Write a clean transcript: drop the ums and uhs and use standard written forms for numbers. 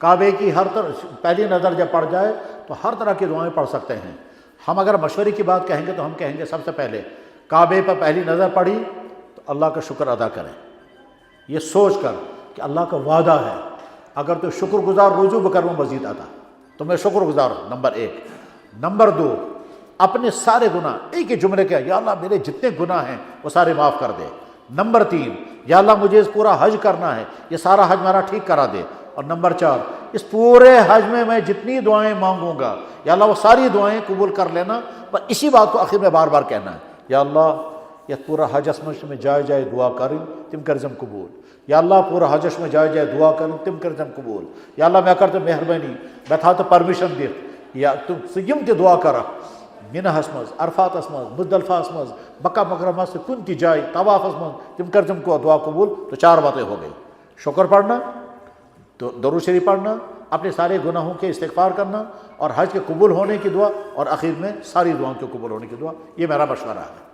کعبے کی ہر طرح پہلی نظر جب پڑ جائے تو ہر طرح کی دعائیں پڑھ سکتے ہیں۔ ہم اگر مشورے کی بات کہیں گے تو ہم کہیں گے سب سے پہلے کعبے پر پہلی نظر پڑی تو اللہ کا شکر ادا کریں، یہ سوچ کر کہ اللہ کا وعدہ ہے اگر تو شکر گزار رجوع بکرم مزید آتا تو میں شکر گزار ہوں، نمبر 1۔ نمبر 2، اپنے سارے گناہ ایک ہی جملے کے، یا اللہ میرے جتنے گناہ ہیں وہ سارے معاف کر دے۔ نمبر 3، یا اللہ مجھے اس پورا حج کرنا ہے، یہ سارا حج میرا ٹھیک کرا دے۔ اور نمبر 4، اس پورے حج میں جتنی دعائیں مانگوں گا یا اللہ وہ ساری دعائیں قبول کر لینا، پر اسی بات کو آخر میں بار بار کہنا ہے، یا اللہ یہ پورا حجس میں جائے جائے دعا کریں تم کرزم قبول، یا اللہ پورا حجس میں جائے جائے دعا کریں تم کرزم قبول، یا اللہ میں کرتے مہربانی میں تھا تو پرمیشن دیت یا تم سیم تی دعا کرا منہ مز عرفات مز مزدلفہ مز مکہ مکرمہ سے کن تی جائے طواف مز تم کرزم کو دعا قبول۔ تو 4 باتیں ہو گئی، شکر پڑھنا، درود شریف پڑھنا، اپنے سارے گناہوں کے استغفار کرنا، اور حج کے قبول ہونے کی دعا، اور آخر میں ساری دعاؤں کے قبول ہونے کی دعا۔ یہ میرا مشورہ ہے۔